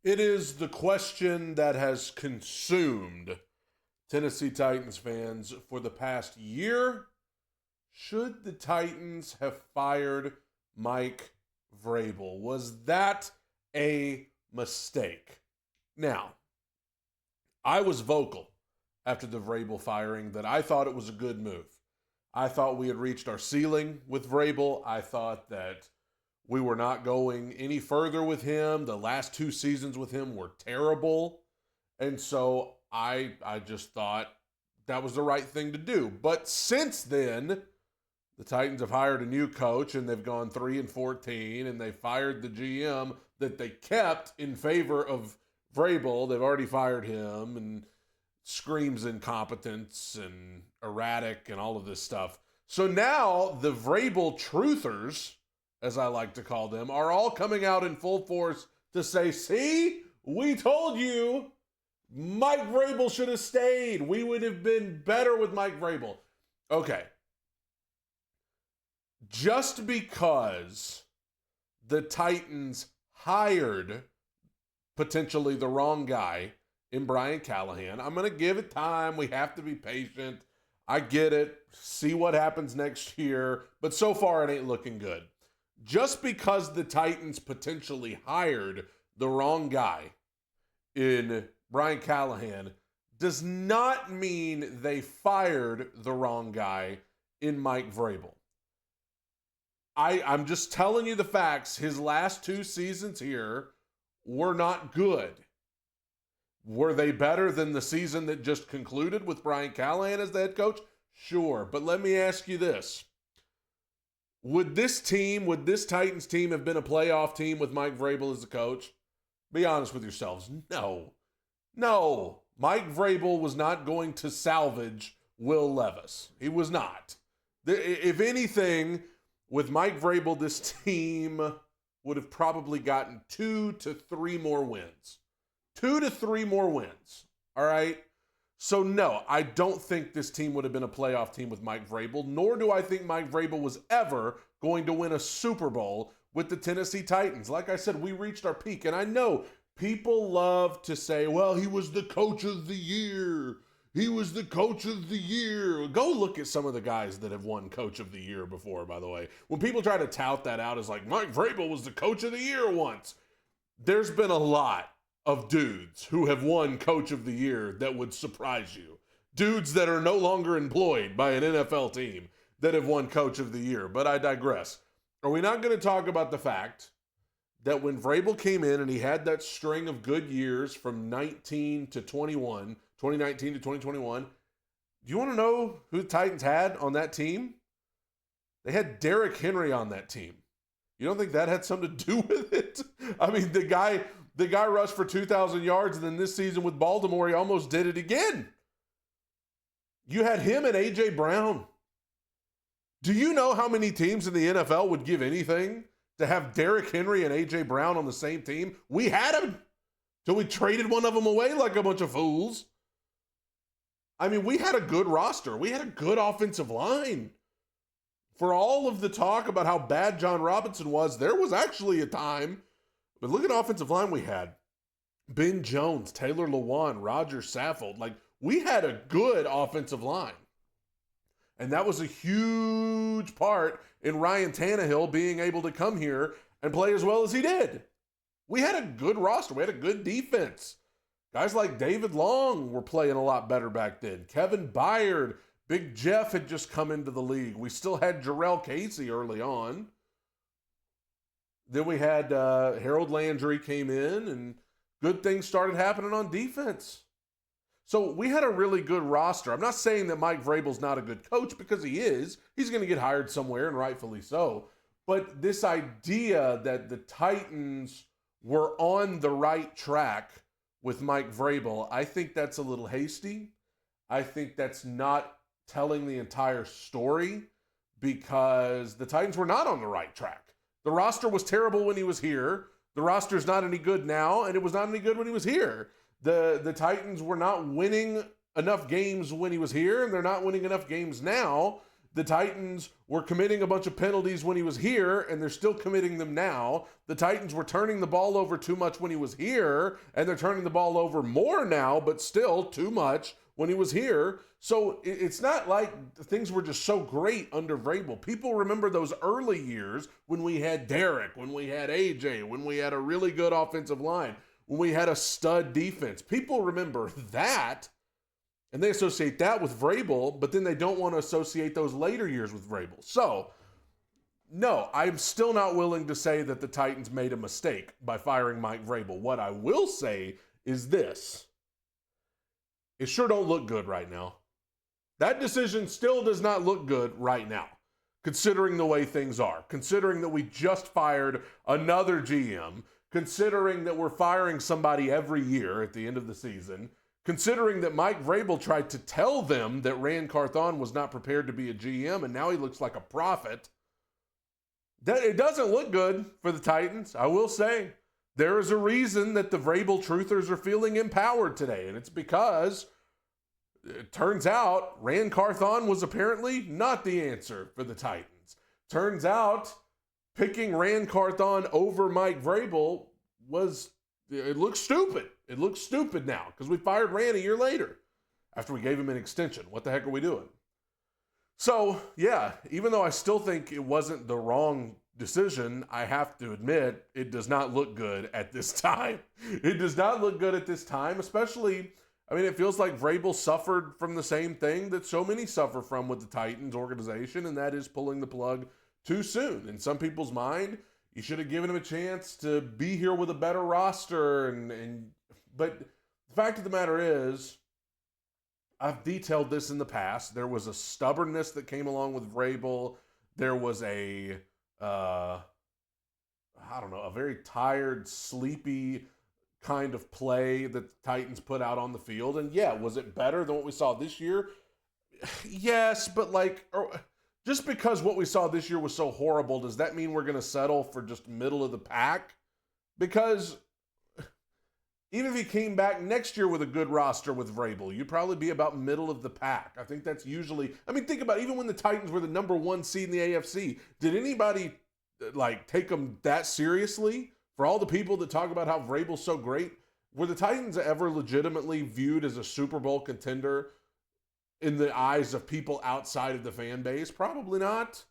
It is the question that has consumed Tennessee Titans fans for the past year. Should the Titans have fired Mike Vrabel? Was that a mistake? Now, I was vocal after the Vrabel firing that I thought it was a good move. I thought we had reached our ceiling with Vrabel. I thought that we were not going any further with him. The last two seasons with him were terrible. And so I just thought that was the right thing to do. But since then, the Titans have hired a new coach and they've gone 3-14, and they fired the GM that they kept in favor of Vrabel. They've already fired him, and screams incompetence and erratic and all of this stuff. So now the Vrabel truthers, as I like to call them, are all coming out in full force to say, see, we told you Mike Vrabel should have stayed. We would have been better with Mike Vrabel. Okay. Just because the Titans hired potentially the wrong guy in Brian Callahan, I'm going to give it time. We have to be patient. I get it. See what happens next year. But so far, it ain't looking good. Just because the Titans potentially hired the wrong guy in Brian Callahan does not mean they fired the wrong guy in Mike Vrabel. I'm just telling you the facts. His last two seasons here were not good. Were they better than the season that just concluded with Brian Callahan as the head coach? Sure. But let me ask you this. Would this Titans team have been a playoff team with Mike Vrabel as the coach? Be honest with yourselves. No. Mike Vrabel was not going to salvage Will Levis. He was not. If anything, with Mike Vrabel, this team would have probably gotten 2 to 3 more wins. 2 to 3 more wins. All right? So, no, I don't think this team would have been a playoff team with Mike Vrabel, nor do I think Mike Vrabel was ever going to win a Super Bowl with the Tennessee Titans. Like I said, we reached our peak, and I know people love to say, well, he was the coach of the year. He was the coach of the year. Go look at some of the guys that have won coach of the year before, by the way. When people try to tout that out as like, Mike Vrabel was the coach of the year once, there's been a lot of dudes who have won coach of the year that would surprise you. Dudes that are no longer employed by an NFL team that have won coach of the year. But I digress. Are we not going to talk about the fact that when Vrabel came in and he had that string of good years from 19 to 21, 2019 to 2021, do you want to know who the Titans had on that team? They had Derrick Henry on that team. You don't think that had something to do with it? I mean, the guy rushed for 2,000 yards, and then this season with Baltimore, he almost did it again. You had him and A.J. Brown. Do you know how many teams in the NFL would give anything to have Derrick Henry and A.J. Brown on the same team? We had them till we traded one of them away like a bunch of fools. I mean, we had a good roster. We had a good offensive line. For all of the talk about how bad John Robinson was, there was actually a time. But look at the offensive line we had. Ben Jones, Taylor Lewan, Roger Saffold. Like, we had a good offensive line. And that was a huge part in Ryan Tannehill being able to come here and play as well as he did. We had a good roster. We had a good defense. Guys like David Long were playing a lot better back then. Kevin Byard, Big Jeff had just come into the league. We still had Jarrell Casey early on. Then we had Harold Landry came in, and good things started happening on defense. So we had a really good roster. I'm not saying that Mike Vrabel's not a good coach, because he is. He's going to get hired somewhere, and rightfully so. But this idea that the Titans were on the right track with Mike Vrabel, I think that's a little hasty. I think that's not telling the entire story, because the Titans were not on the right track. The roster was terrible when he was here. The roster's not any good now, and it was not any good when he was here. The Titans were not winning enough games when he was here, and they're not winning enough games now The Titans were committing a bunch of penalties when he was here, and they're still committing them now. The Titans were turning the ball over too much when he was here, and they're turning the ball over more now, but still too much when he was here. So it's not like things were just so great under Vrabel. People remember those early years when we had Derek, when we had AJ, when we had a really good offensive line, when we had a stud defense. People remember that, and they associate that with Vrabel, but then they don't want to associate those later years with Vrabel. So, no, I'm still not willing to say that the Titans made a mistake by firing Mike Vrabel. What I will say is this. It sure don't look good right now. That decision still does not look good right now, considering the way things are, considering that we just fired another GM, considering that we're firing somebody every year at the end of the season, considering that Mike Vrabel tried to tell them that Rand Carthon was not prepared to be a GM, and now he looks like a prophet. It doesn't look good for the Titans, I will say. There is a reason that the Vrabel truthers are feeling empowered today, and it's because it turns out Rand Carthon was apparently not the answer for the Titans. Turns out picking Rand Carthon over Mike Vrabel it looks stupid. It looks stupid now because we fired Rand a year later after we gave him an extension. What the heck are we doing? So, yeah, even though I still think it wasn't the wrong decision, I have to admit it does not look good at this time. It does not look good at this time, especially, it feels like Vrabel suffered from the same thing that so many suffer from with the Titans organization, and that is pulling the plug too soon. In some people's mind, you should have given him a chance to be here with a better roster. But the fact of the matter is, I've detailed this in the past. There was a stubbornness that came along with Vrabel. There was a very tired, sleepy kind of play that the Titans put out on the field. And yeah, was it better than what we saw this year? Yes, but just because what we saw this year was so horrible, does that mean we're going to settle for just middle of the pack? Because even if he came back next year with a good roster with Vrabel, you'd probably be about middle of the pack. I think that's usually, think about it, even when the Titans were the number one seed in the AFC, did anybody take them that seriously? For all the people that talk about how Vrabel's so great, were the Titans ever legitimately viewed as a Super Bowl contender in the eyes of people outside of the fan base? Probably not.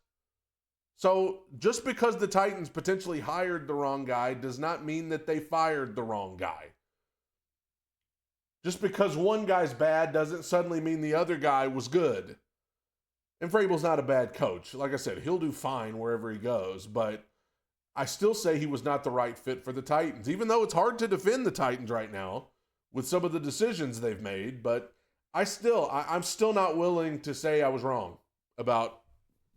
So just because the Titans potentially hired the wrong guy does not mean that they fired the wrong guy. Just because one guy's bad doesn't suddenly mean the other guy was good. And Vrabel's not a bad coach. Like I said, he'll do fine wherever he goes, but I still say he was not the right fit for the Titans, even though it's hard to defend the Titans right now with some of the decisions they've made. But I'm still not willing to say I was wrong about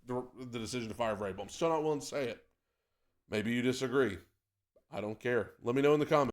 the decision to fire Vrabel. I'm still not willing to say it. Maybe you disagree. I don't care. Let me know in the comments.